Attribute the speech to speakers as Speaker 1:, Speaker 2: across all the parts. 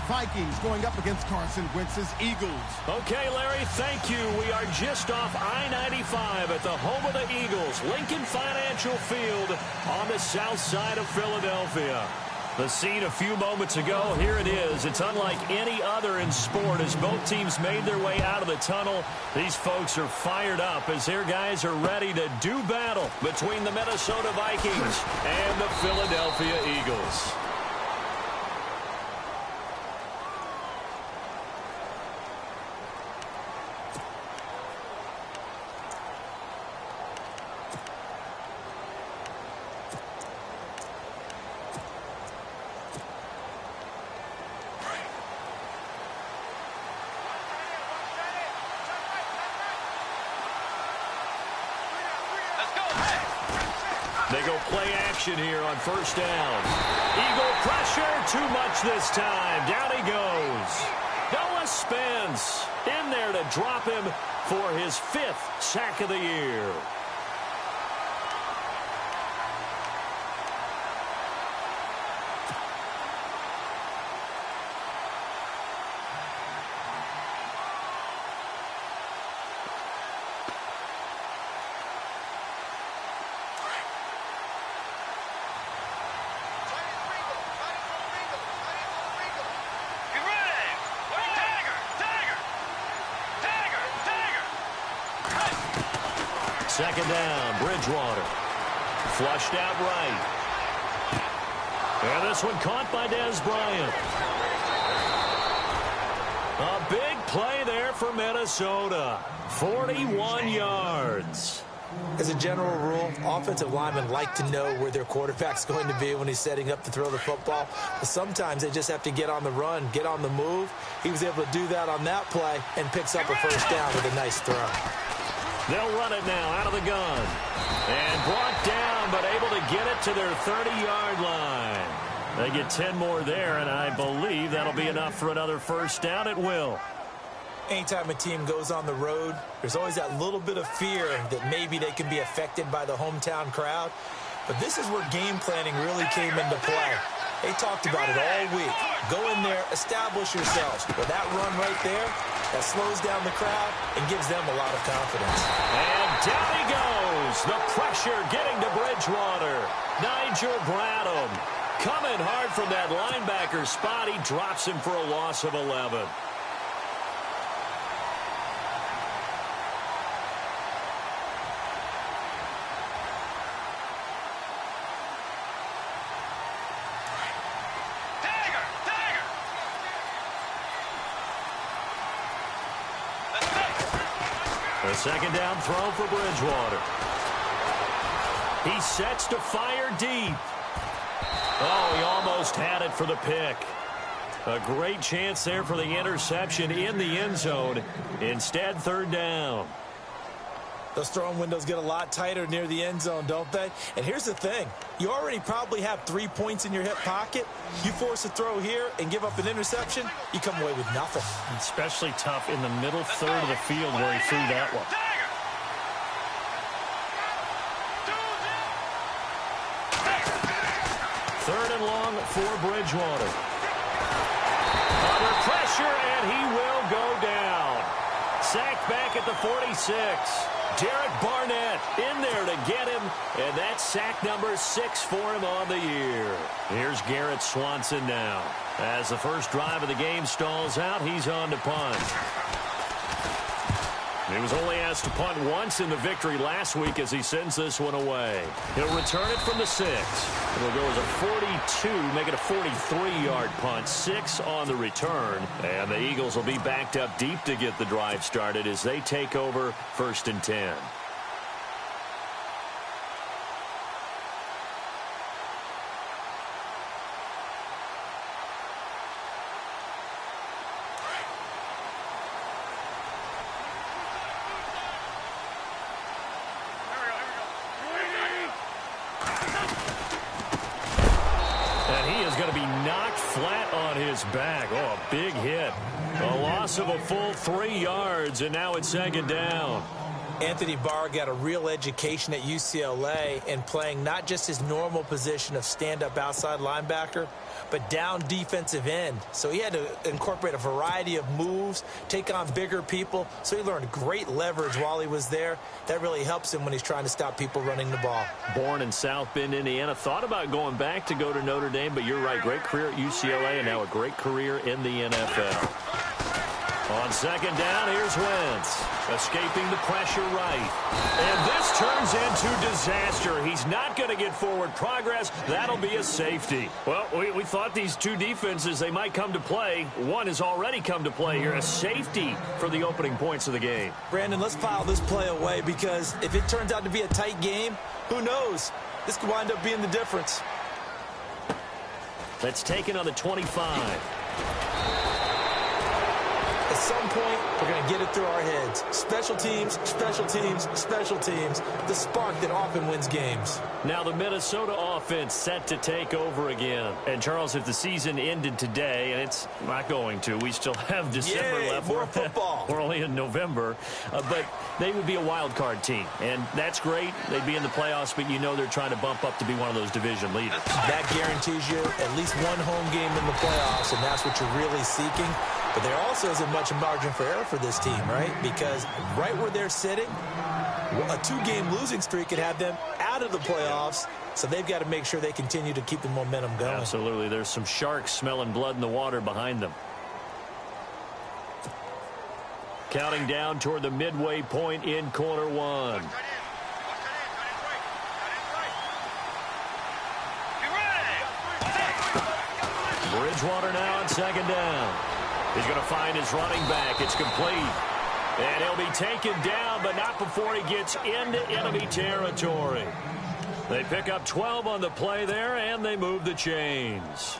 Speaker 1: Vikings going up against Carson Wentz's Eagles.
Speaker 2: Okay, Larry, thank you. We are just off I-95 at the home of the Eagles, Lincoln Financial Field on the south side of Philadelphia. The scene a few moments ago, here it is. It's unlike any other in sport as both teams made their way out of the tunnel. These folks are fired up as their guys are ready to do battle between the Minnesota Vikings and the Philadelphia Eagles. They go play action here on first down. Eagle pressure, too much this time. Down he goes. Noah Spence in there to drop him for his 5th sack of the year. Second down, Bridgewater. Flushed out right. And this one caught by Dez Bryant. A big play there for Minnesota. 41 yards.
Speaker 3: As a general rule, offensive linemen like to know where their quarterback's going to be when he's setting up to throw the football. But sometimes they just have to get on the run, get on the move. He was able to do that on that play and picks up a first down with a nice throw.
Speaker 2: They'll run it now out of the gun. And brought down, but able to get it to their 30-yard line. They get 10 more there, and I believe that'll be enough for another first down. It will.
Speaker 3: Anytime a team goes on the road, there's always that little bit of fear that maybe they can be affected by the hometown crowd. But this is where game planning really came into play. They talked about it all week. Go in there, establish yourselves. With that run right there, that slows down the crowd and gives them a lot of confidence.
Speaker 2: And down he goes. The pressure getting to Bridgewater. Nigel Bradham coming hard from that linebacker spot. He drops him for a loss of 11. A second down throw for Bridgewater. He sets to fire deep. Oh, he almost had it for the pick. A great chance there for the interception in the end zone. Instead, third down.
Speaker 3: Those throwing windows get a lot tighter near the end zone, don't they? And here's the thing. You already probably have 3 points in your hip pocket. You force a throw here and give up an interception, you come away with nothing.
Speaker 2: Especially tough in the middle third of the field where he threw that one. Third and long for Bridgewater. Under pressure, and he will go down. Sacked back at the 46. Derek Barnett in there to get him, and that's sack number 6 for him on the year. Here's Garrett Swanson now. As the first drive of the game stalls out, he's on to punt. He was only asked to punt once in the victory last week as he sends this one away. He'll return it from the 6. It'll go as a 42, make it a 43-yard punt. 6 on the return. And the Eagles will be backed up deep to get the drive started as they take over first and 10. Back. Oh, a big hit. A loss of a full 3 yards, and now it's second down.
Speaker 3: Anthony Barr got a real education at UCLA and playing not just his normal position of stand-up outside linebacker, but down defensive end. So he had to incorporate a variety of moves, take on bigger people. So he learned great leverage while he was there. That really helps him when he's trying to stop people running the ball.
Speaker 2: Born in South Bend, Indiana. Thought about going back to go to Notre Dame, but you're right. Great career at UCLA and now a great career in the NFL. On second down, here's Wentz, escaping the pressure right. And this turns into disaster. He's not going to get forward progress. That'll be a safety. Well, we thought these two defenses, they might come to play. One has already come to play here, a safety for the opening points of the game.
Speaker 3: Brandon, let's file this play away because if it turns out to be a tight game, who knows? This could wind up being the difference.
Speaker 2: That's taken on the 25.
Speaker 3: At some point, we're going to get it through our heads. Special teams, special teams, special teams. The spark that often wins games.
Speaker 2: Now the Minnesota offense set to take over again. And, Charles, if the season ended today, and it's not going to, we still have December left.
Speaker 3: More football.
Speaker 2: We're only in November. But they would be a wild card team. And that's great. They'd be in the playoffs, but you know they're trying to bump up to be one of those division leaders.
Speaker 3: That guarantees you at least one home game in the playoffs, and that's what you're really seeking. But there also isn't much margin for error for this team, right? Because right where they're sitting, a two-game losing streak could have them out of the playoffs. So they've got to make sure they continue to keep the momentum going.
Speaker 2: Absolutely. There's some sharks smelling blood in the water behind them. Counting down toward the midway point in quarter one. Bridgewater now on second down. He's going to find his running back. It's complete. And he'll be taken down, but not before he gets into enemy territory. They pick up 12 on the play there, and they move the chains.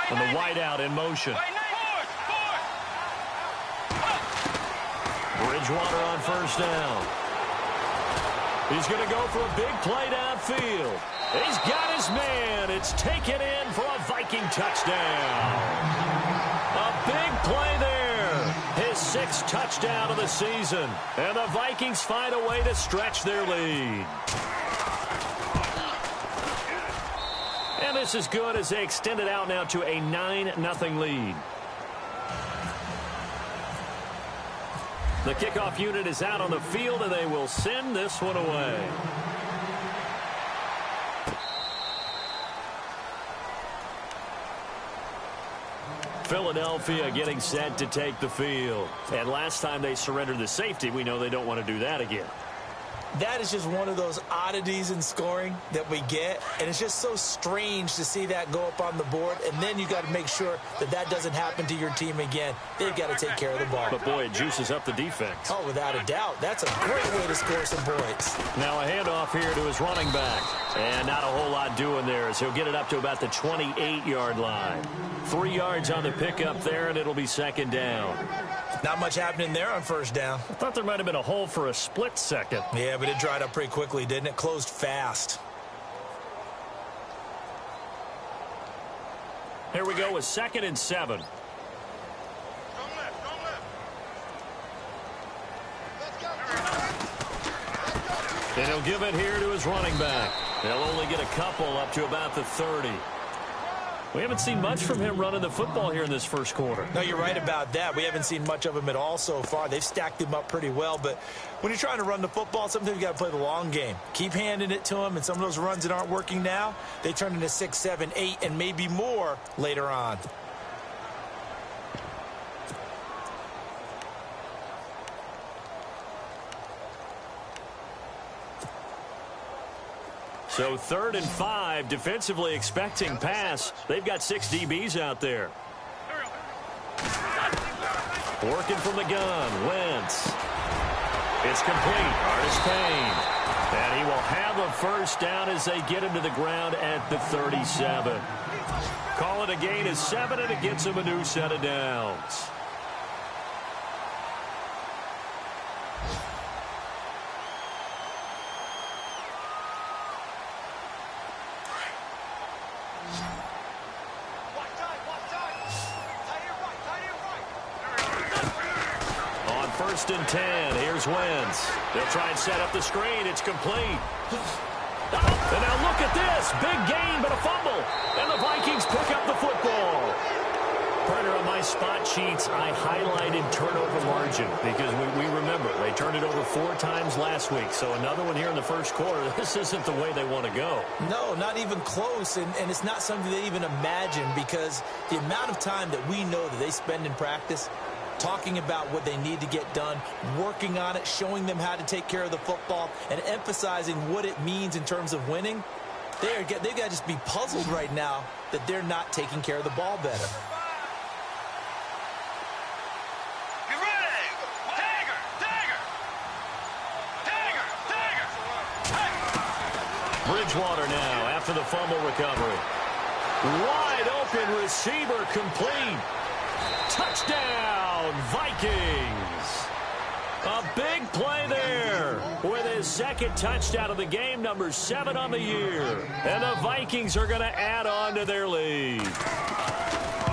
Speaker 2: And the wideout in motion. Bridgewater on first down. He's going to go for a big play downfield. He's got his man. It's taken in for a Viking touchdown. A big play there. His sixth touchdown of the season. And the Vikings find a way to stretch their lead. And this is good as they extend it out now to a 9-0 lead. The kickoff unit is out on the field, and they will send this one away. Philadelphia getting set to take the field. And last time they surrendered the safety, we know they don't want to do that again.
Speaker 3: That is just one of those oddities in scoring that we get, and it's just so strange to see that go up on the board, and then you got to make sure that that doesn't happen to your team again. They've got to take care of the ball.
Speaker 2: But, boy, it juices up the defense.
Speaker 3: Oh, without a doubt. That's a great way to score some points.
Speaker 2: Now a handoff here to his running back, and not a whole lot doing there as he'll get it up to about the 28-yard line. 3 yards on the pickup there, and it'll be second down.
Speaker 3: Not much happening there on first down.
Speaker 2: I thought there might have been a hole for a split second.
Speaker 3: Yeah, but it dried up pretty quickly, didn't it? Closed fast.
Speaker 2: Here we go with 2nd and 7. And he'll give it here to his running back. He'll only get a couple up to about the 30. We haven't seen much from him running the football here in this first quarter.
Speaker 3: No, you're right about that. We haven't seen much of him at all so far. They've stacked him up pretty well, but when you're trying to run the football, sometimes you got to play the long game. Keep handing it to him, and some of those runs that aren't working now, they turn into 6, 7, 8, and maybe more later on.
Speaker 2: So 3rd and 5, defensively expecting pass. They've got 6 DBs out there. Working from the gun, Wentz. It's complete. Artis Payne. And he will have a first down as they get him to the ground at the 37. Call it a gain of 7, and it gets him a new set of downs. 1st and 10. Here's Wentz. They'll try and set up the screen. It's complete. And now look at this. Big gain, but a fumble. And the Vikings pick up the football. Partner, on my spot sheets, I highlighted turnover margin because we remember they turned it over 4 times last week. So another one here in the first quarter. This isn't the way they want to go.
Speaker 3: No, not even close. And it's not something they even imagine because the amount of time that we know that they spend in practice talking about what they need to get done, working on it, showing them how to take care of the football, and emphasizing what it means in terms of winning, they've got to just be puzzled right now that they're not taking care of the ball better.
Speaker 2: Bridgewater now after the fumble recovery. Wide open receiver complete. Touchdown, Vikings. A big play there with his 2nd touchdown of the game, number 7 on the year. And the Vikings are going to add on to their lead.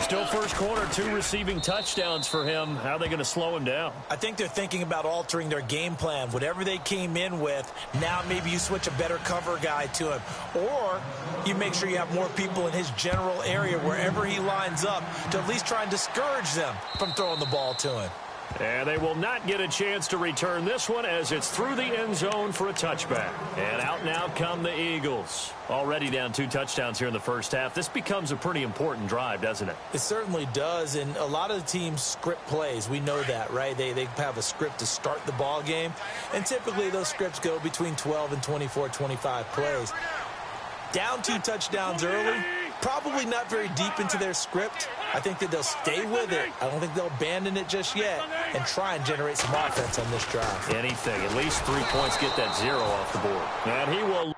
Speaker 2: Still first quarter, 2 receiving touchdowns for him. How are they going to slow him down?
Speaker 3: I think they're thinking about altering their game plan. Whatever they came in with, now maybe you switch a better cover guy to him. Or you make sure you have more people in his general area wherever he lines up to at least try and discourage them from throwing the ball to him.
Speaker 2: And they will not get a chance to return this one as it's through the end zone for a touchback. And out now come the Eagles. Already down 2 touchdowns here in the first half. This becomes a pretty important drive, doesn't it?
Speaker 3: It certainly does, and a lot of the teams script plays. We know that, right? They have a script to start the ball game, and typically those scripts go between 12 and 24, 25 plays. Down 2 touchdowns early, probably not very deep into their script. I think that they'll stay with it. I don't think they'll abandon it just yet and try and generate some offense on this drive.
Speaker 2: Anything. At least 3 points, get that 0 off the board. And he will.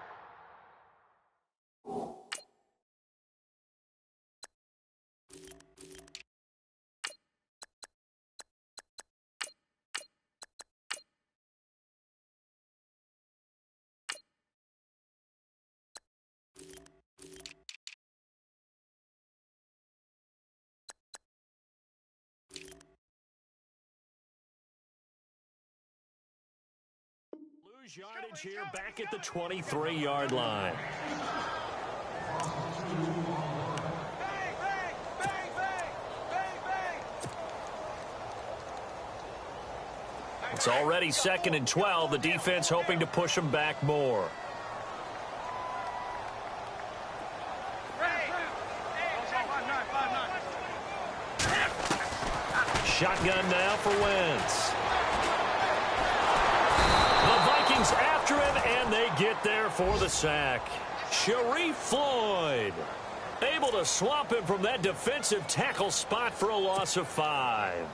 Speaker 2: Yardage here back at the 23-yard line. It's already 2nd and 12. The defense hoping to push them back more. Shotgun now for Wentz. After him, and they get there for the sack. Sharif Floyd able to swamp him from that defensive tackle spot for a loss of 5.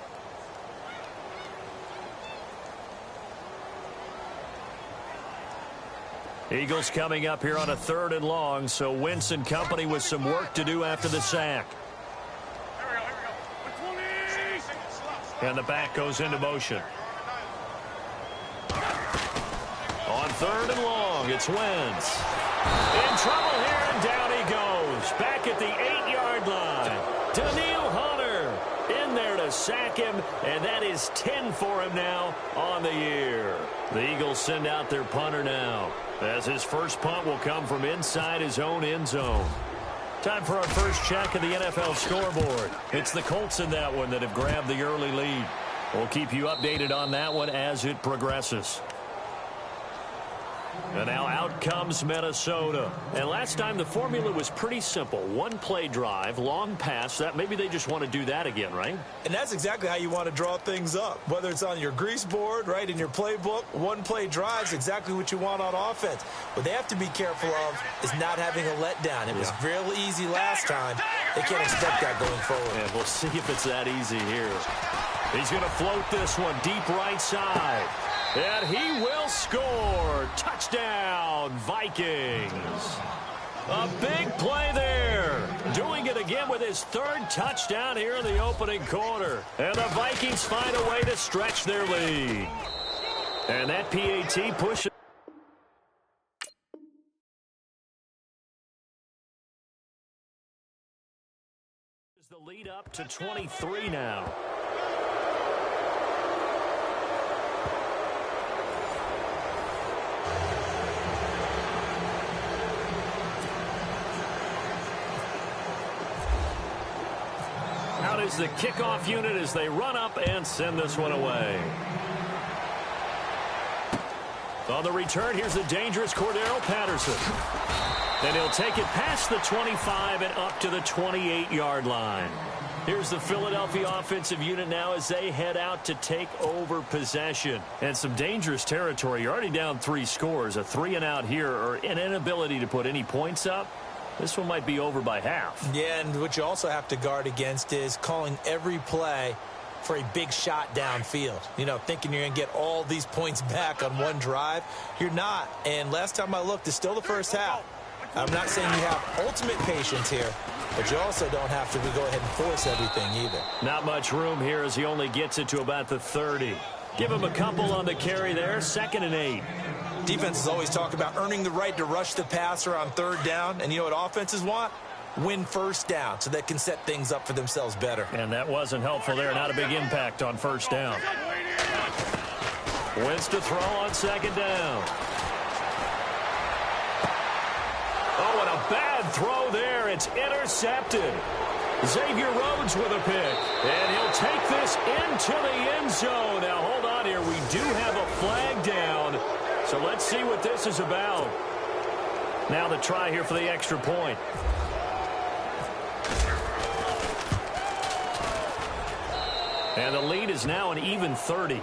Speaker 2: Eagles coming up here on a 3rd and long, so Wentz and company with some work to do after the sack. And the back goes into motion. On 3rd and long, it's Wentz. In trouble here, and down he goes. Back at the 8-yard line. Daniil Hunter in there to sack him, and that is 10 for him now on the year. The Eagles send out their punter now, as his first punt will come from inside his own end zone. Time for our first check of the NFL scoreboard. It's the Colts in that one that have grabbed the early lead. We'll keep you updated on that one as it progresses. And now out comes Minnesota. And last time the formula was pretty simple. 1-play drive, long pass. That maybe they just want to do that again, right?
Speaker 3: And that's exactly how you want to draw things up. Whether it's on your grease board, right, in your playbook, 1-play drive is exactly what you want on offense. What they have to be careful of is not having a letdown. It was real easy last time. They can't expect that going forward.
Speaker 2: And we'll see if it's that easy here. He's going to float this one deep right side. And he will score. Touchdown, Vikings. A big play there. Doing it again with his 3rd touchdown here in the opening quarter. And the Vikings find a way to stretch their lead. And that PAT pushes the lead up to 23 now. is the kickoff unit as they run up and send this one away. On the return, here's the dangerous Cordero Patterson. And he'll take it past the 25 and up to the 28-yard line. Here's the Philadelphia offensive unit now as they head out to take over possession. And some dangerous territory. You're already down 3 scores. A 3-and-out here or an inability to put any points up. This one might be over by half.
Speaker 3: Yeah, and what you also have to guard against is calling every play for a big shot downfield. You know, thinking you're going to get all these points back on one drive. You're not. And last time I looked, it's still the first half. I'm not saying you have ultimate patience here, but you also don't have to go ahead and force everything either.
Speaker 2: Not much room here as he only gets it to about the 30. Give him a couple on the carry there, 2nd and 8.
Speaker 3: Defenses always talk about earning the right to rush the passer on 3rd down, and you know what offenses want? Win 1st down so they can set things up for themselves better.
Speaker 2: And that wasn't helpful there. Not a big impact on 1st down. Wins to throw on 2nd down. Oh, and a bad throw there. It's intercepted. Xavier Rhodes with a pick. And he'll take this into the end zone. Now, hold on here. We do have a flag down. So let's see what this is about. Now the try here for the extra point. And the lead is now an even 30.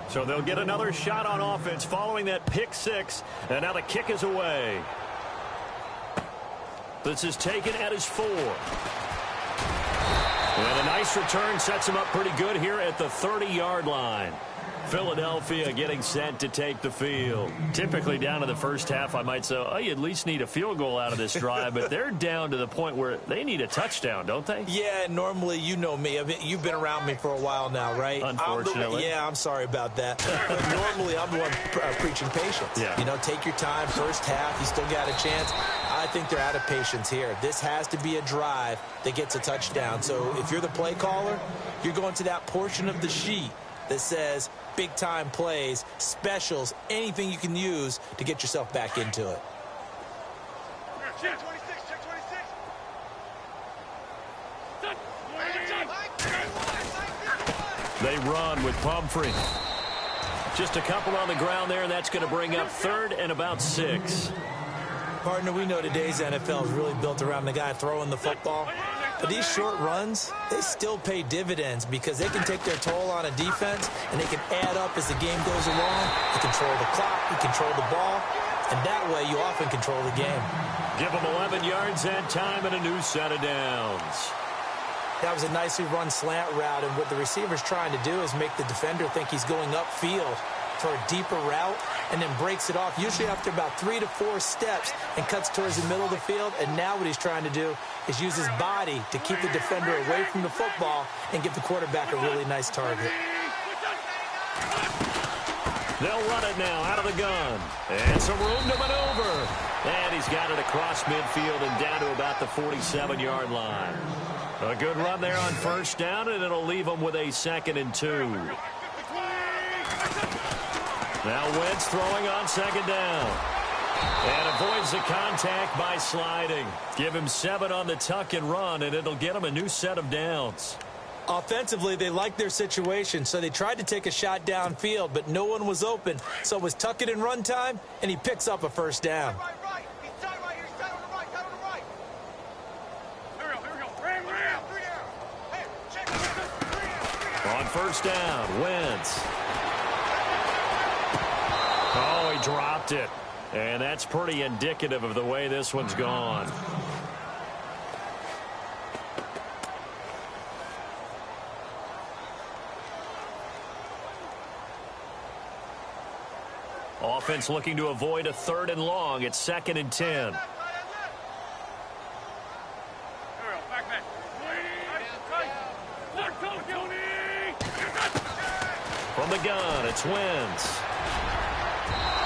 Speaker 2: So they'll get another shot on offense following that pick 6. And now the kick is away. This is taken at his 4. And a nice return sets him up pretty good here at the 30-yard line. Philadelphia getting set to take the field. Typically down to the first half, I might say, oh, you at least need a field goal out of this drive, but they're down to the point where they need a touchdown, don't they?
Speaker 3: Yeah, normally, you know me. I mean, you've been around me for a while now, right?
Speaker 2: Unfortunately.
Speaker 3: I'm sorry about that. But normally, I'm the one preaching patience.
Speaker 2: Yeah.
Speaker 3: You know, take your time, first half, you still got a chance. I think they're out of patience here. This has to be a drive that gets a touchdown. So if you're the play caller, you're going to that portion of the sheet that says big-time plays, specials, anything you can use to get yourself back into it.
Speaker 4: Check 26, check 26.
Speaker 2: They run with Pumphrey. Just a couple on the ground there, and that's going to bring up 3rd and about 6.
Speaker 3: Partner, we know today's NFL is really built around the guy throwing the football. But these short runs, they still pay dividends because they can take their toll on a defense and they can add up as the game goes along. You control the clock, you control the ball, and that way you often control the game.
Speaker 2: Give them 11 yards and time and a new set of downs.
Speaker 3: That was a nicely run slant route, and what the receiver's trying to do is make the defender think he's going upfield for a deeper route and then breaks it off, usually after about 3 to 4 steps, and cuts towards the middle of the field. And now what he's trying to do is use his body to keep the defender away from the football and give the quarterback a really nice target.
Speaker 2: They'll run it now out of the gun. And some room to maneuver. And he's got it across midfield and down to about the 47-yard line. A good run there on 1st down, and it'll leave them with a 2nd and 2. Now Wentz throwing on 2nd down. And avoids the contact by sliding. Give him 7 on the tuck and run, and it'll get him a new set of downs.
Speaker 3: Offensively, they liked their situation, so they tried to take a shot downfield, but no one was open. So it was tuck it and run time, and he picks up a 1st down.
Speaker 4: Right. He's tied right here. He's tied on the right. Tied on the right. Here we go. Ram. 3 down. Hey, check. 3 down.
Speaker 2: On 1st down, Wentz. Oh, he dropped it. And that's pretty indicative of the way this one's gone. Offense looking to avoid a 3rd and long. It's 2nd and 10. From the gun, it's Wentz.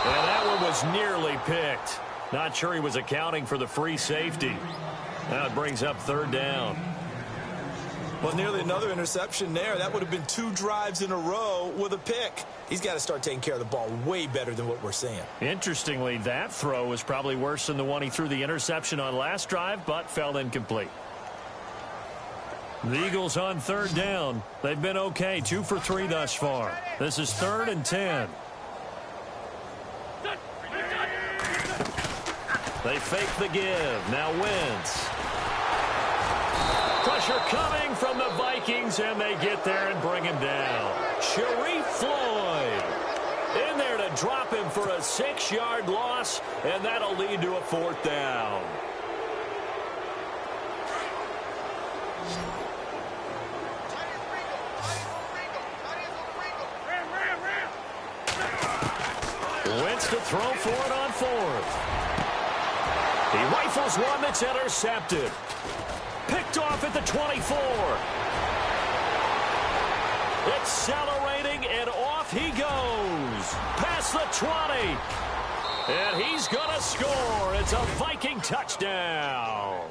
Speaker 2: And that one was nearly picked. Not sure he was accounting for the free safety. Now it brings up third down.
Speaker 3: Well, nearly another interception there. That would have been 2 drives in a row with a pick. He's got to start taking care of the ball way better than what we're seeing.
Speaker 2: Interestingly, that throw was probably worse than the one he threw the interception on last drive, but fell incomplete. The Eagles on third down. They've been okay, 2 for 3 thus far. This is 3rd and 10. They fake the give. Now Wentz. Pressure coming from the Vikings, and they get there and bring him down. Sharif Floyd in there to drop him for a 6-yard loss, and that'll lead to a 4th down. Wentz to throw for it on 4th. He rifles one that's intercepted. Picked off at the 24. Accelerating, and off he goes. Past the 20. And he's going to score. It's a Viking touchdown.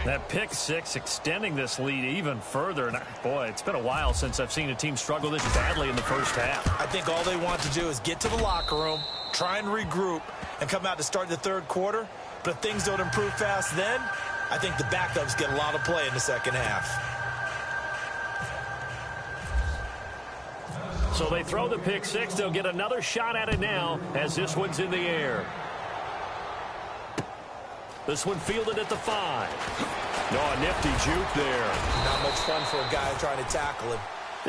Speaker 2: That pick 6 extending this lead even further. And boy, it's been a while since I've seen a team struggle this badly in the first half.
Speaker 3: I think all they want to do is get to the locker room, try and regroup, and come out to start the third quarter. But if things don't improve fast then, I think the backups get a lot of play in the second half.
Speaker 2: So they throw the pick 6. They'll get another shot at it now as this one's in the air. This one fielded at the 5. No, a nifty juke there.
Speaker 3: Not much fun for a guy trying to tackle him.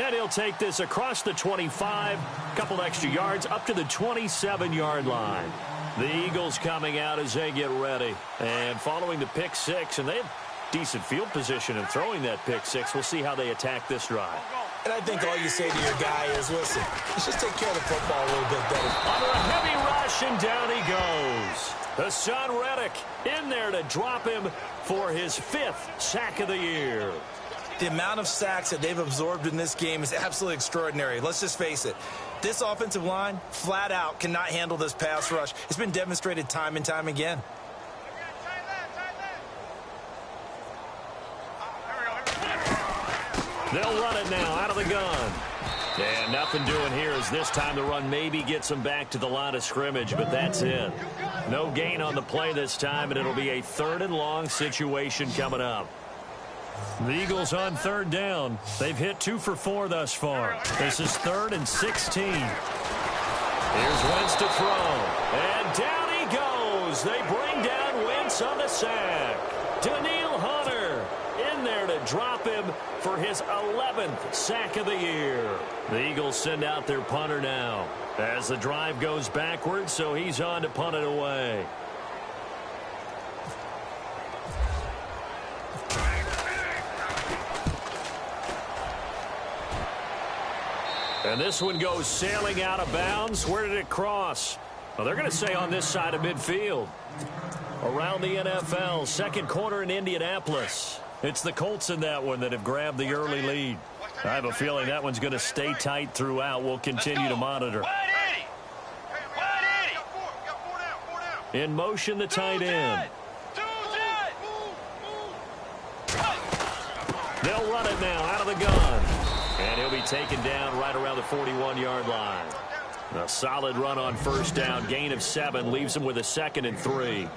Speaker 2: And he'll take this across the 25, couple extra yards up to the 27-yard line. The Eagles coming out as they get ready. And following the pick 6, and they have decent field position in throwing that pick 6. We'll see how they attack this drive.
Speaker 3: And I think all you say to your guy is, listen, let's just take care of the football a little bit better.
Speaker 2: Under a heavy rush, and down he goes. Hassan Reddick in there to drop him for his 5th sack of the year.
Speaker 3: The amount of sacks that they've absorbed in this game is absolutely extraordinary. Let's just face it. This offensive line, flat out, cannot handle this pass rush. It's been demonstrated time and time again.
Speaker 2: They'll run it now out of the gun. And nothing doing here as this time the run maybe gets them back to the line of scrimmage, but that's it. No gain on the play this time, and it'll be a 3rd and long situation coming up. The Eagles on third down. They've hit 2 for 4 thus far. This is 3rd and 16. Here's Wentz to throw. And down he goes. They bring down Wentz on the sack. Daniil Hunter in there to drop him for his 11th sack of the year. The Eagles send out their punter now as the drive goes backwards, so he's on to punt it away. And this one goes sailing out of bounds. Where did it cross? Well, they're going to say on this side of midfield. Around the NFL, second quarter in Indianapolis. It's the Colts in that one that have grabbed the early lead. I have a feeling that one's going to stay tight throughout. We'll continue to monitor. In motion, the tight end. They'll run it now out of the gun. And he'll be taken down right around the 41-yard line. A solid run on first down. Gain of 7 leaves him with a 2nd and 3.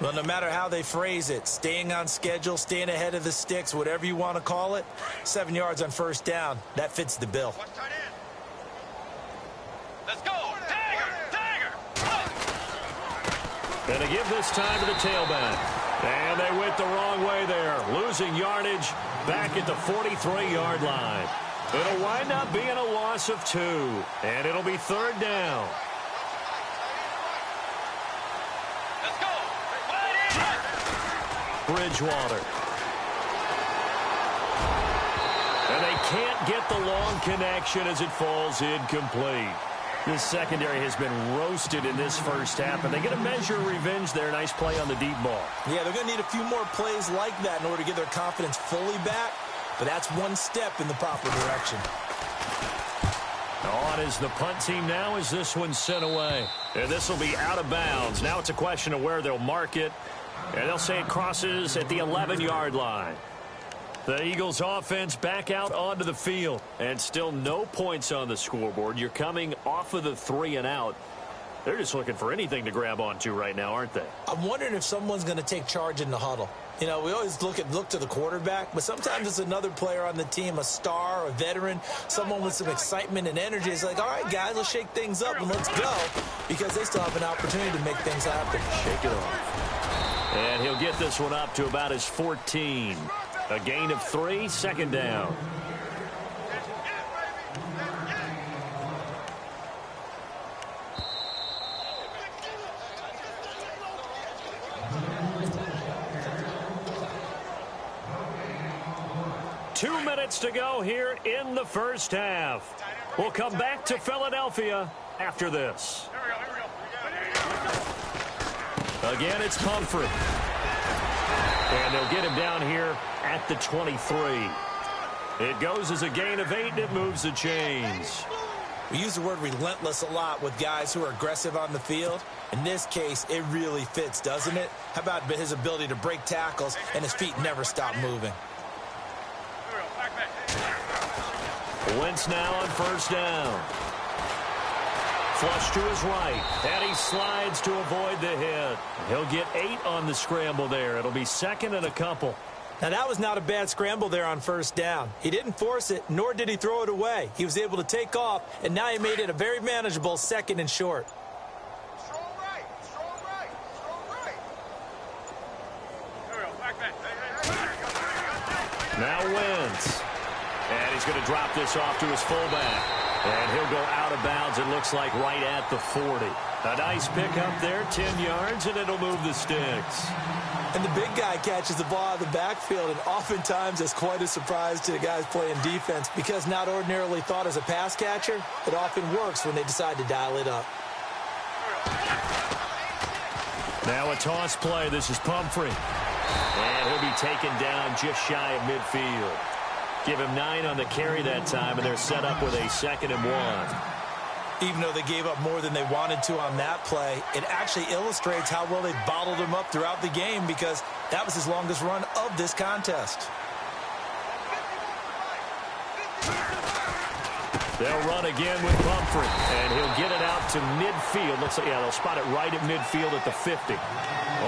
Speaker 3: Well, no matter how they phrase it, staying on schedule, staying ahead of the sticks, whatever you want to call it, 7 yards on first down, that fits the bill.
Speaker 4: Let's go. Dagger.
Speaker 2: And to give this time to the tailback. And they went the wrong way there. Losing yardage back at the 43-yard line. It'll wind up being a loss of 2. And it'll be 3rd down.
Speaker 4: Let's go.
Speaker 2: Bridgewater. And they can't get the long connection as it falls incomplete. This secondary has been roasted in this first half, and they get a measure of revenge there. Nice play on the deep ball.
Speaker 3: Yeah, they're going to need a few more plays like that in order to get their confidence fully back, but that's one step in the proper direction.
Speaker 2: On is the punt team now as this one's sent away. And this will be out of bounds. Now it's a question of where they'll mark it. And they'll say it crosses at the 11-yard line. The Eagles offense back out onto the field. And still no points on the scoreboard. You're coming off of the 3 and out. They're just looking for anything to grab onto right now, aren't they?
Speaker 3: I'm wondering if someone's going to take charge in the huddle. You know, we always look to the quarterback, but sometimes it's another player on the team, a star, a veteran, someone with some excitement and energy. It's like, all right, guys, let's shake things up and let's go, because they still have an opportunity to make things happen.
Speaker 2: Shake it off. And he'll get this one up to about his 14. A gain of 3, 2nd down. Two minutes to go here in the first half. We'll come back to Philadelphia after this. Again, it's Pumphrey. And they'll get him down here at the 23. It goes as a gain of 8, and it moves the chains.
Speaker 3: We use the word relentless a lot with guys who are aggressive on the field. In this case, it really fits, doesn't it? How about his ability to break tackles and his feet never stop moving?
Speaker 2: Wentz now on 1st down. Flush to his right, and he slides to avoid the hit. He'll get 8 on the scramble there. It'll be 2nd and a couple.
Speaker 3: Now, that was not a bad scramble there on 1st down. He didn't force it, nor did he throw it away. He was able to take off, and now he made it a very manageable 2nd and short.
Speaker 4: Strong right. Strong right. Strong right. There we go. Back.
Speaker 2: Now Wentz. And he's going to drop this off to his fullback. And he'll go out of bounds, it looks like, right at the 40. A nice pickup there, 10 yards, and it'll move the sticks.
Speaker 3: And the big guy catches the ball out of the backfield, and oftentimes it's quite a surprise to the guys playing defense, because not ordinarily thought as a pass catcher, it often works when they decide to dial it up.
Speaker 2: Now a toss play. This is Pumphrey. And he'll be taken down just shy of midfield. Give him 9 on the carry that time, and they're set up with a 2nd and 1.
Speaker 3: Even though they gave up more than they wanted to on that play, it actually illustrates how well they bottled him up throughout the game, because that was his longest run of this contest.
Speaker 2: They'll run again with Pumphrey, and he'll get it out to midfield. Looks like, yeah, they'll spot it right at midfield at the 50.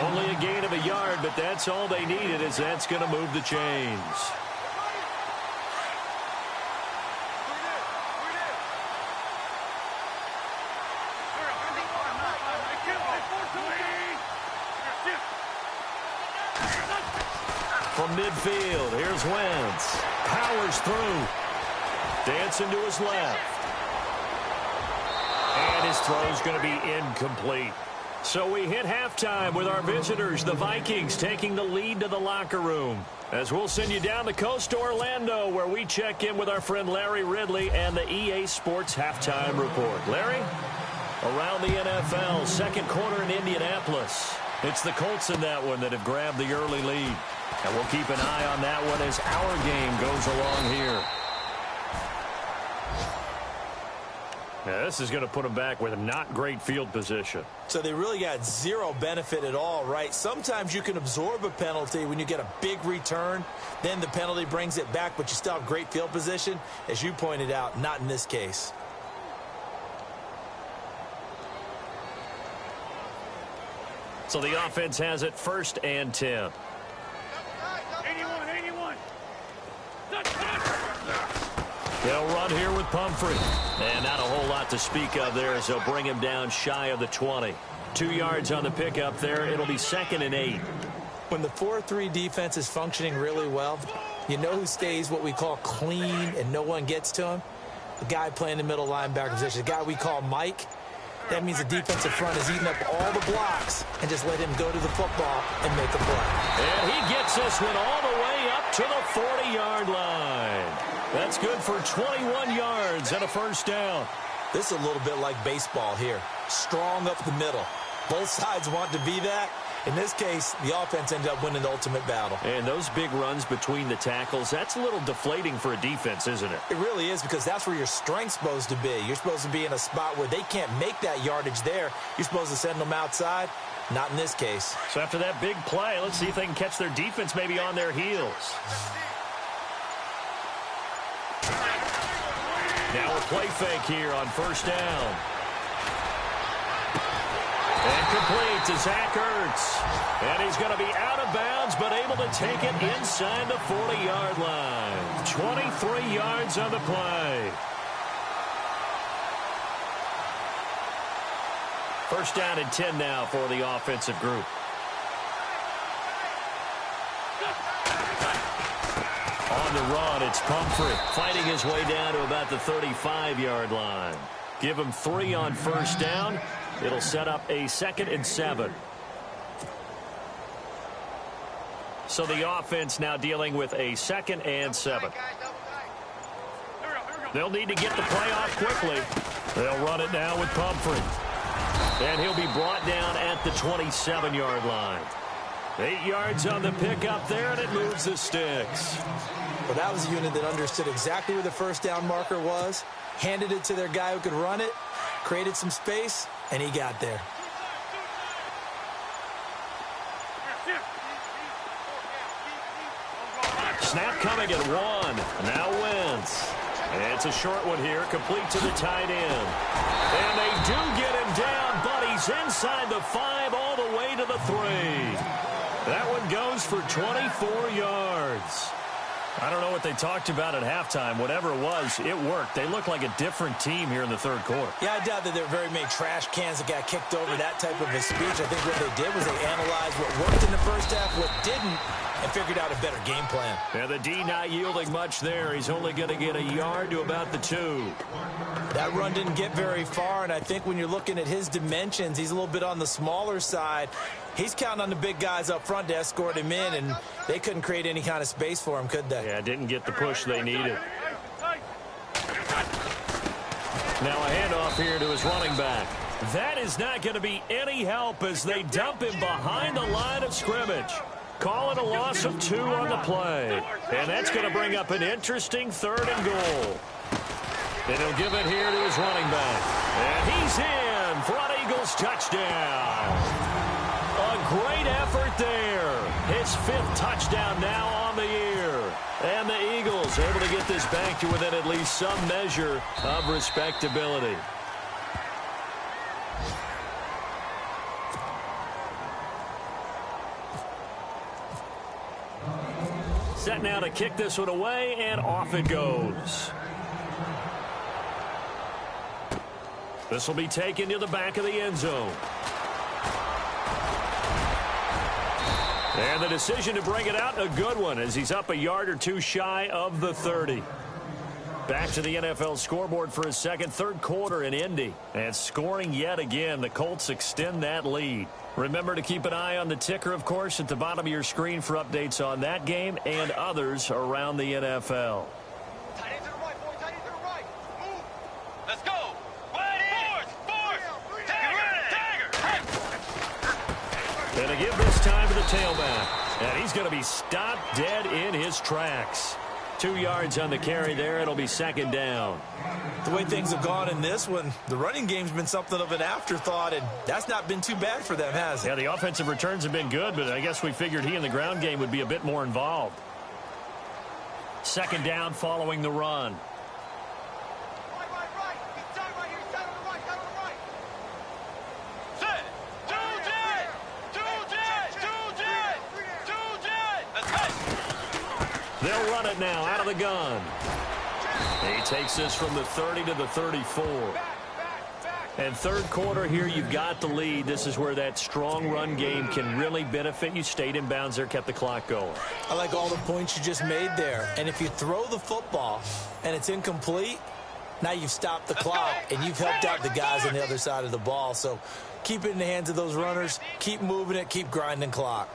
Speaker 2: Only a gain of a yard, but that's all they needed, as that's going to move the chains. From midfield, here's Wentz. Powers through. Dancing to his left. And his throw's going to be incomplete. So we hit halftime with our visitors, the Vikings, taking the lead to the locker room. As we'll send you down the coast to Orlando, where we check in with our friend Larry Ridley and the EA Sports Halftime Report. Larry, around the NFL, 2nd quarter in Indianapolis. It's the Colts in that one that have grabbed the early lead. And we'll keep an eye on that one as our game goes along here. Now, this is going to put them back with a not great field position.
Speaker 3: So they really got zero benefit at all, right? Sometimes you can absorb a penalty when you get a big return. Then the penalty brings it back, but you still have great field position. As you pointed out, not in this case.
Speaker 2: So the offense has it 1st and 10.
Speaker 4: 81.
Speaker 2: They'll run here with Pumphrey. And not a whole lot to speak of there, as they'll bring him down shy of the 20. 2 yards on the pickup there. It'll be 2nd and 8.
Speaker 3: When the 4-3 defense is functioning really well, you know who stays what we call clean and no one gets to him? The guy playing the middle linebacker position, the guy we call Mike. That means the defensive front is eating up all the blocks and just let him go to the football and make a play.
Speaker 2: And he gets this one all the way up to the 40-yard line. That's good for 21 yards and a 1st down.
Speaker 3: This is a little bit like baseball here. Strong up the middle. Both sides want to be that, In this case, the offense ended up winning the ultimate battle.
Speaker 2: And those big runs between the tackles, that's a little deflating for a defense, isn't it?
Speaker 3: It really is, because that's where your strength's supposed to be. You're supposed to be in a spot where they can't make that yardage there. You're supposed to send them outside. Not in this case.
Speaker 2: So after that big play, let's see if they can catch their defense maybe on their heels. Now a play fake here on first down. And complete to Zach Ertz. And he's going to be out of bounds, but able to take it inside the 40-yard line. 23 yards on the play. First down and 10 now for the offensive group. On the run, it's Pumphrey fighting his way down to about the 35-yard line. Give him 3 on first down. It'll set up a 2nd and 7. So the offense now dealing with a 2nd and 7. They'll need to get the play off quickly. They'll run it now with Pumphrey. And he'll be brought down at the 27-yard line. 8 yards on the pickup there, and it moves the sticks.
Speaker 3: Well, that was a unit that understood exactly where the first down marker was, handed it to their guy who could run it, created some space, and he got there.
Speaker 2: Snap coming at 1. Now Wentz. And it's a short one here, complete to the tight end. And they do get him down, but he's inside the 5 all the way to the 3. That one goes for 24 yards. I don't know what they talked about at halftime. Whatever it was, it worked. They look like a different team here in the third quarter.
Speaker 3: Yeah, I doubt that there were very many trash cans that got kicked over, that type of a speech. I think what they did was they analyzed what worked in the first half, what didn't, and figured out a better game plan.
Speaker 2: And the D not yielding much there. He's only going to get a yard to about the 2.
Speaker 3: That run didn't get very far, and I think when you're looking at his dimensions, he's a little bit on the smaller side. He's counting on the big guys up front to escort him in, and they couldn't create any kind of space for him, could they?
Speaker 2: Yeah, didn't get the push they needed. Now a handoff here to his running back. That is not going to be any help as they dump him behind the line of scrimmage. Call it a loss of 2 on the play. And that's going to bring up an interesting 3rd and goal. And he'll give it here to his running back. And he's in. Front Eagles touchdown. A great effort there. His 5th touchdown now on the year. And the Eagles able to get this back to within at least some measure of respectability. Set now to kick this one away, and off it goes. This will be taken to the back of the end zone. And the decision to bring it out, a good one, as he's up a yard or 2 shy of the 30. Back to the NFL scoreboard for his second, third quarter in Indy. And scoring yet again, the Colts extend that lead. Remember to keep an eye on the ticker, of course, at the bottom of your screen for updates on that game and others around the NFL.
Speaker 4: Tight end to the right, boy. Tight end to the right. Move. Let's go. Force. Tiger.
Speaker 2: And to give this time to the tailback. And he's going to be stopped dead in his tracks. 2 yards on the carry there. It'll be 2nd down.
Speaker 3: The way things have gone in this one, the running game's been something of an afterthought, and that's not been too bad for them, has it?
Speaker 2: Yeah, the offensive returns have been good, but I guess we figured he in the ground game would be a bit more involved. 2nd down following the run.
Speaker 4: Right. He's tight right here. He's tight on the right. Tight on the right. Set. Two jet. Let's go.
Speaker 2: They'll run it now out of the gun. He takes this from the 30 to the 34. And third quarter here, you've got the lead. This is where that strong run game can really benefit you. Stayed in bounds there, kept the clock going.
Speaker 3: I like all the points you just made there. And if you throw the football and it's incomplete, now you've stopped the clock and you've helped out the guys on the other side of the ball. So keep it in the hands of those runners. Keep moving it. Keep grinding clock.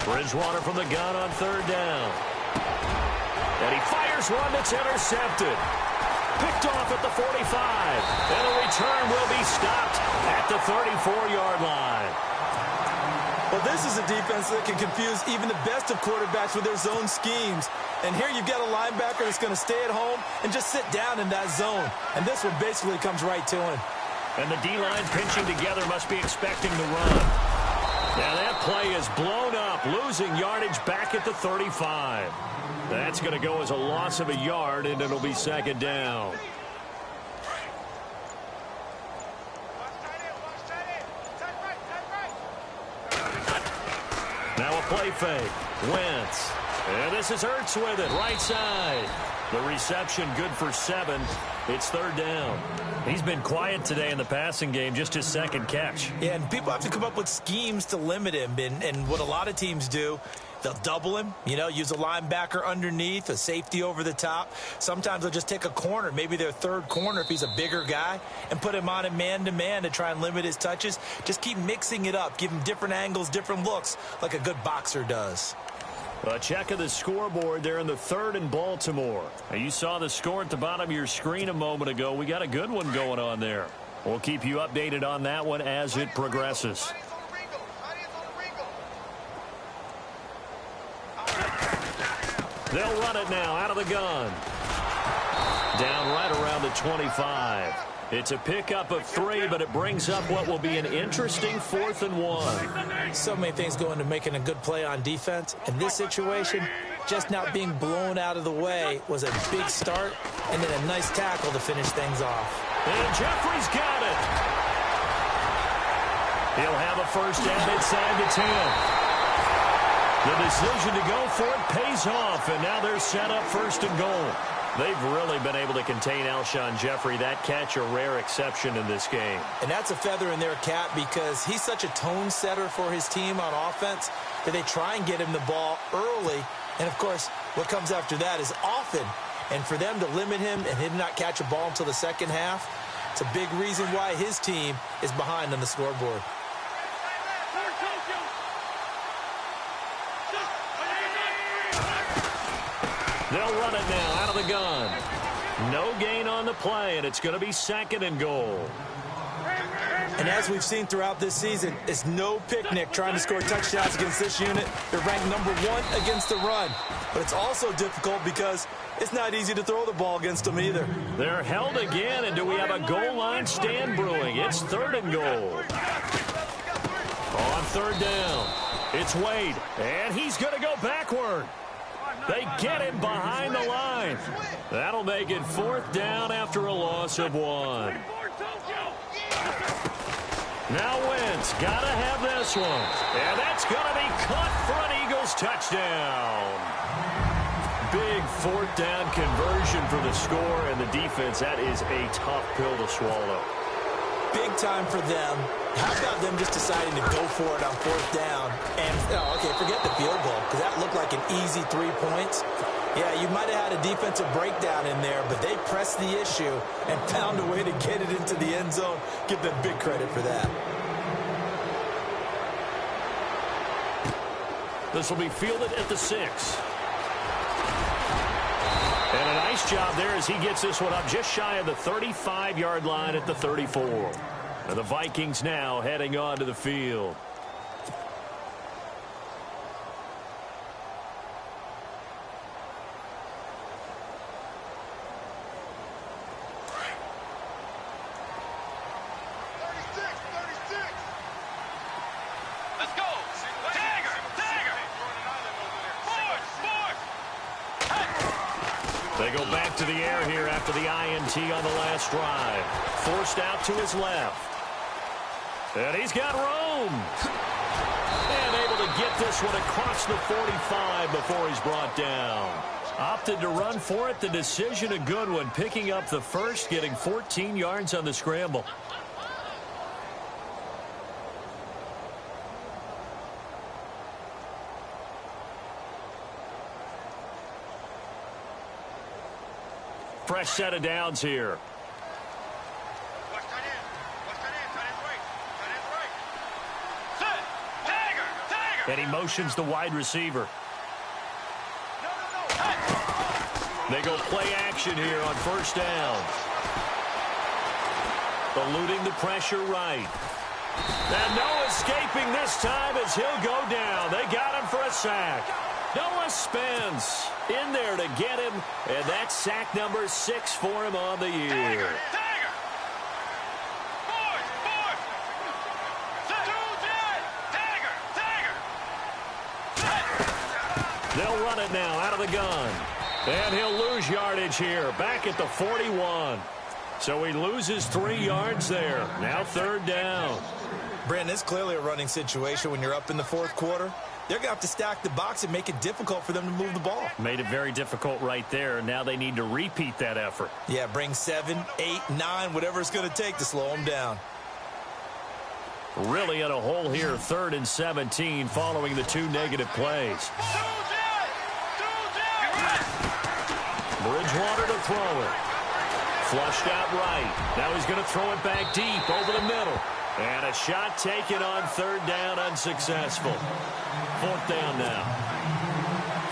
Speaker 2: Bridgewater from the gun on 3rd down. And he fires one that's intercepted. Picked off at the 45. And the return will be stopped at the 34-yard line.
Speaker 3: Well, this is a defense that can confuse even the best of quarterbacks with their zone schemes. And here you've got a linebacker that's going to stay at home and just sit down in that zone. And this one basically comes right to him.
Speaker 2: And the D-line pinching together must be expecting the run. Now that play is blown up, losing yardage back at the 35. That's going to go as a loss of a yard, and it'll be second down. Now a play fake. Wentz. And this is Hurts with it, right side. The reception good for 7. It's third down. He's been quiet today in the passing game, just his second catch.
Speaker 3: Yeah, and people have to come up with schemes to limit him. And what a lot of teams do, they'll double him, use a linebacker underneath, a safety over the top. Sometimes they'll just take a corner, maybe their third corner if he's a bigger guy, and put him on a man-to-man to try and limit his touches. Just keep mixing it up, give him different angles, different looks, like a good boxer does.
Speaker 2: A check of the scoreboard there in the third in Baltimore. Now, you saw the score at the bottom of your screen a moment ago. We got a good one going on there. We'll keep you updated on that one as it progresses. They'll run it now out of the gun. Down right around the 25. It's a pickup of 3, but it brings up what will be an interesting 4th and 1.
Speaker 3: So many things go into making a good play on defense. In this situation, just not being blown out of the way was a big start, and then a nice tackle to finish things off.
Speaker 2: And Jeffrey's got it. He'll have a first down inside the 10. The decision to go for it pays off, and now they're set up 1st and goal. They've really been able to contain Alshon Jeffrey. That catch a rare exception in this game. And
Speaker 3: that's a feather in their cap because he's such a tone setter for his team on offense that they try and get him the ball early. And, of course, what comes after that is often. And for them to limit him and him not catch a ball until the second half, it's a big reason why his team is behind on the scoreboard.
Speaker 2: They'll run it now out of the gun. No gain on the play, and it's going to be 2nd and goal.
Speaker 3: And as we've seen throughout this season, it's no picnic trying to score touchdowns against this unit. They're ranked number 1 against the run. But it's also difficult because it's not easy to throw the ball against them either.
Speaker 2: They're held again, and do we have a goal line stand brewing? It's 3rd and goal. On 3rd down, it's Wade, and he's going to go backward. They get him behind the line. That'll make it 4th down after a loss of 1. Now Wentz got to have this one. And that's going to be caught for an Eagles touchdown. Big 4th down conversion for the score, and the defense, that is a tough pill to swallow.
Speaker 3: Big time for them. How about them just deciding to go for it on 4th down? And, okay, forget the field goal, because that looked like an easy 3 points. Yeah, you might have had a defensive breakdown in there, but they pressed the issue and found a way to get it into the end zone. Give them big credit for that.
Speaker 2: This will be fielded at the 6. And a nice job there as he gets this one up just shy of the 35-yard line at the 34. And the Vikings now heading onto the field. They go back to the air here after the INT on the last drive. Forced out to his left. And he's got room. And able to get this one across the 45 before he's brought down. Opted to run for it. The decision a good one. Picking up the first, getting 14 yards on the scramble. Fresh set of downs here. And he motions the wide receiver. They go play action here on first down. Eluding the pressure right. And no escaping this time as he'll go down. They got him for a sack. Noah spins in there to get him, and that's sack number 6 for him on the year. They'll run it now out of the gun. And he'll lose yardage here, back at the 41. So he loses 3 yards there. Now third down.
Speaker 3: Brandon, it's clearly a running situation when you're up in the fourth quarter. They're going to have to stack the box and make it difficult for them to move the ball.
Speaker 2: Made it very difficult right there. Now they need to repeat that effort.
Speaker 3: Yeah, bring 7, 8, 9, whatever it's going to take to slow them down.
Speaker 2: Really in a hole here, 3rd and 17 following the 2 negative plays. Bridgewater to throw it. Flushed out right. Now he's going to throw it back deep over the middle. And a shot taken on 3rd down, unsuccessful. 4th down now.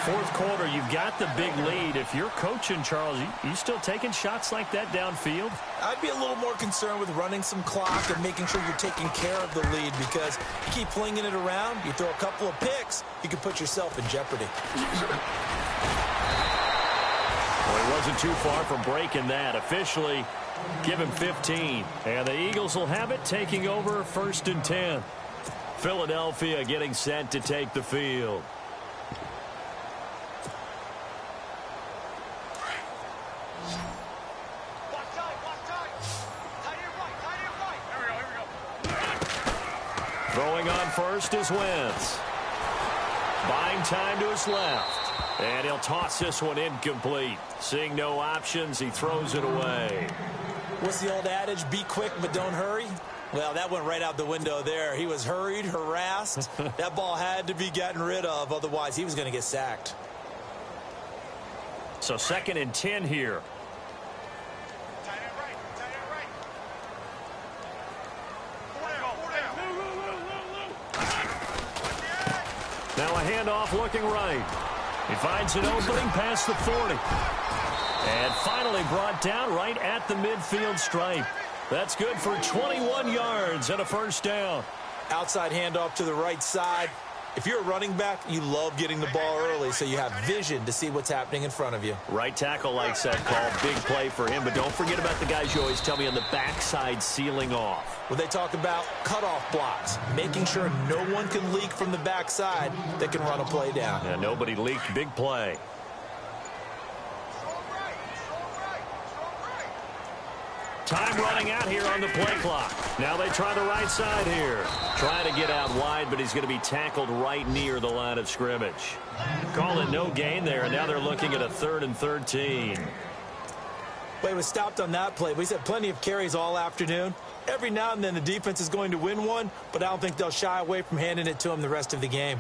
Speaker 2: 4th quarter, you've got the big lead. If you're coaching, Charles, you still taking shots like that downfield?
Speaker 3: I'd be a little more concerned with running some clock and making sure you're taking care of the lead, because you keep flinging it around, you throw a couple of picks, you can put yourself in jeopardy.
Speaker 2: Well, he wasn't too far from breaking that. Officially, give him 15. And the Eagles will have it, taking over 1st and 10. Philadelphia getting set to take the field. Throwing on first is Wentz. Buying time to his left. And he'll toss this one incomplete. Seeing no options, he throws it away.
Speaker 3: What's the old adage? Be quick, but don't hurry. Well, that went right out the window there. He was hurried, harassed. That ball had to be gotten rid of. Otherwise, he was going to get sacked.
Speaker 2: So 2nd and 10 here. Now a handoff looking right. He finds an opening past the 40. And finally brought down right at the midfield stripe. That's good for 21 yards and a 1st down.
Speaker 3: Outside handoff to the right side. If you're a running back, you love getting the ball early so you have vision to see what's happening in front of you.
Speaker 2: Right tackle likes that call. Big play for him. But don't forget about the guys you always tell me on the backside sealing off.
Speaker 3: Well, they talk about cutoff blocks, making sure no one can leak from the backside that can run a play down.
Speaker 2: Yeah, nobody leaked. Big play. Time running out here on the play clock. Now they try the right side here. Trying to get out wide, but he's going to be tackled right near the line of scrimmage. Call it no gain there, and now they're looking at a 3rd and 13.
Speaker 3: Well, he was stopped on that play, but he's had plenty of carries all afternoon. Every now and then the defense is going to win one, but I don't think they'll shy away from handing it to him the rest of the game.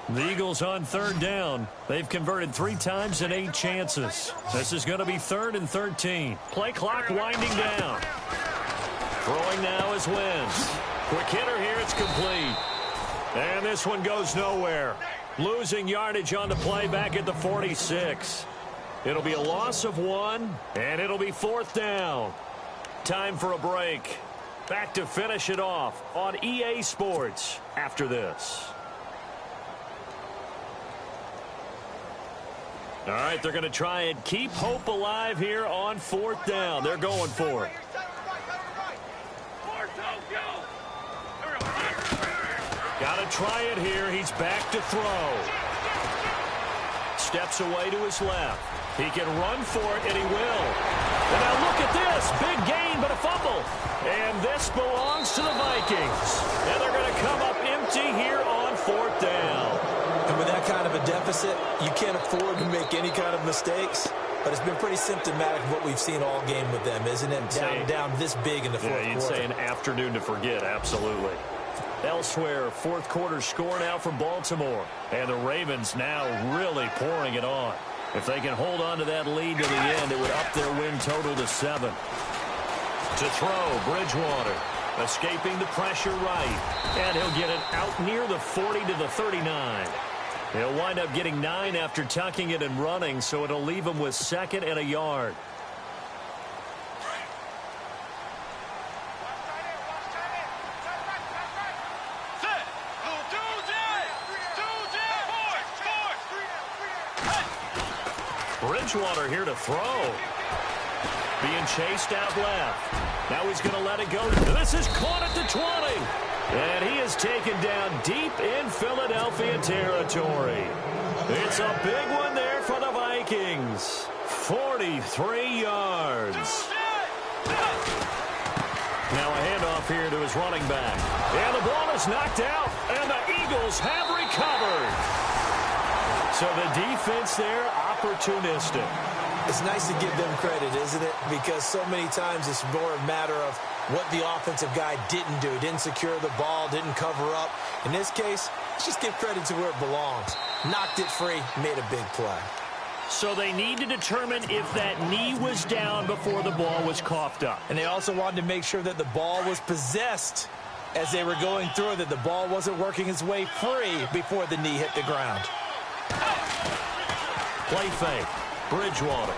Speaker 2: The Eagles on 3rd down. They've converted 3 times in 8 chances. This is going to be 3rd and 13. Play clock winding down. Throwing now is Wentz. Quick hitter here. It's complete. And this one goes nowhere. Losing yardage on the play back at the 46. It'll be a loss of 1, and it'll be 4th down. Time for a break. Back to finish it off on EA Sports after this. All right, they're going to try and keep hope alive here on 4th down. They're going for it. Got to try it here. He's back to throw. Steps away to his left. He can run for it, and he will. And now look at this. Big gain, but a fumble. And this belongs to the Vikings. And they're going to come up empty here on 4th down.
Speaker 3: And with that kind of a deficit, you can't afford to make any kind of mistakes. But it's been pretty symptomatic of what we've seen all game with them, isn't it? Down this big in the fourth quarter.
Speaker 2: You'd say an afternoon to forget, absolutely. Elsewhere, 4th quarter score now from Baltimore. And the Ravens now really pouring it on. If they can hold on to that lead to the end, it would up their win total to 7. To throw, Bridgewater. Escaping the pressure right. And he'll get it out near the 40 to the 39. He'll wind up getting 9 after tucking it and running, so it'll leave him with 2nd and a yard. Bridgewater here to throw. Being chased out left. Now he's going to let it go. This is caught at the 20. And he is taken down deep in Philadelphia territory. It's a big one there for the Vikings. 43 yards. Now a handoff here to his running back. And the ball is knocked out. And the Eagles have recovered. So the defense there, opportunistic.
Speaker 3: It's nice to give them credit, isn't it? Because so many times it's more a matter of what the offensive guy didn't do. Didn't secure the ball, didn't cover up. In this case, let's just give credit to where it belongs. Knocked it free, made a big play.
Speaker 2: So they need to determine if that knee was down before the ball was coughed up.
Speaker 3: And they also wanted to make sure that the ball was possessed as they were going through it, that the ball wasn't working its way free before the knee hit the ground.
Speaker 2: Play fake. Bridgewater.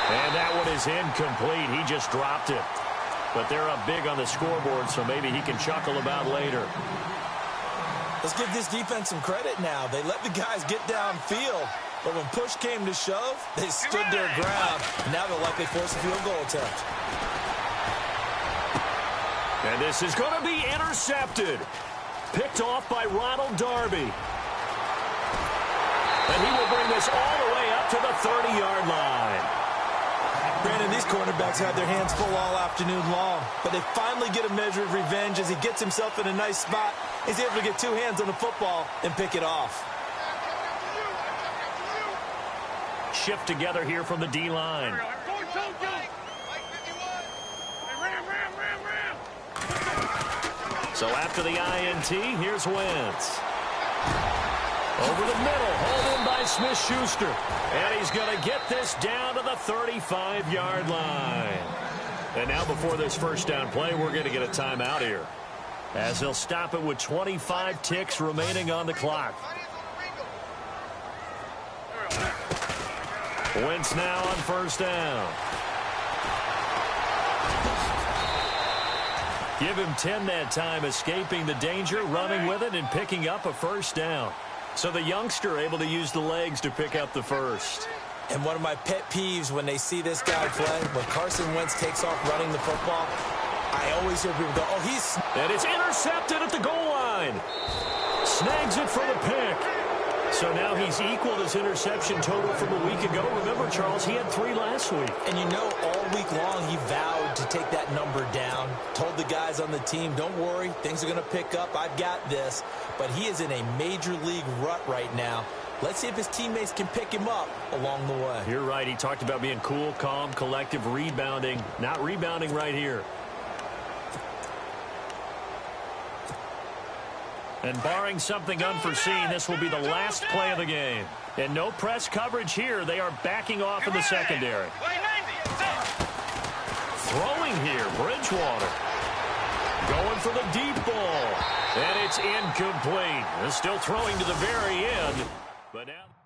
Speaker 2: And that one is incomplete. He just dropped it. But they're up big on the scoreboard, so maybe he can chuckle about later.
Speaker 3: Let's give this defense some credit now. They let the guys get downfield. But when push came to shove, they stood their ground. Now they'll likely force a field goal attempt.
Speaker 2: And this is going to be intercepted. Picked off by Ronald Darby. And he will bring this all the way up to the 30-yard line.
Speaker 3: Brandon, these cornerbacks had their hands full all afternoon long, but they finally get a measure of revenge as he gets himself in a nice spot. He's able to get 2 hands on the football and pick it off.
Speaker 2: Shift together here from the D-line. So after the INT, here's Wentz. Over the middle, hauled in by Smith-Schuster. And he's going to get this down to the 35-yard line. And now before this first down play, we're going to get a timeout here, as they'll stop it with 25 ticks remaining on the clock. Wentz now on first down. Give him 10 that time, escaping the danger, running with it, and picking up a first down. So the youngster able to use the legs to pick up the first.
Speaker 3: And one of my pet peeves when they see this guy play, when Carson Wentz takes off running the football, I always hear people go, oh, he's...
Speaker 2: And it's intercepted at the goal line. Snags it for the pick. So now he's equaled his interception total from a week ago. Remember, Charles, he had 3 last week.
Speaker 3: And you know, all week long he vowed to take that number down. Told the guys on the team, don't worry, things are going to pick up. I've got this. But he is in a major league rut right now. Let's see if his teammates can pick him up along the way.
Speaker 2: You're right. He talked about being cool, calm, collective, rebounding. Not rebounding right here. And barring something unforeseen, this will be the last play of the game. And no press coverage here. They are backing off in the secondary. Throwing here, Bridgewater. Going for the deep ball. And it's incomplete. They're still throwing to the very end. But now...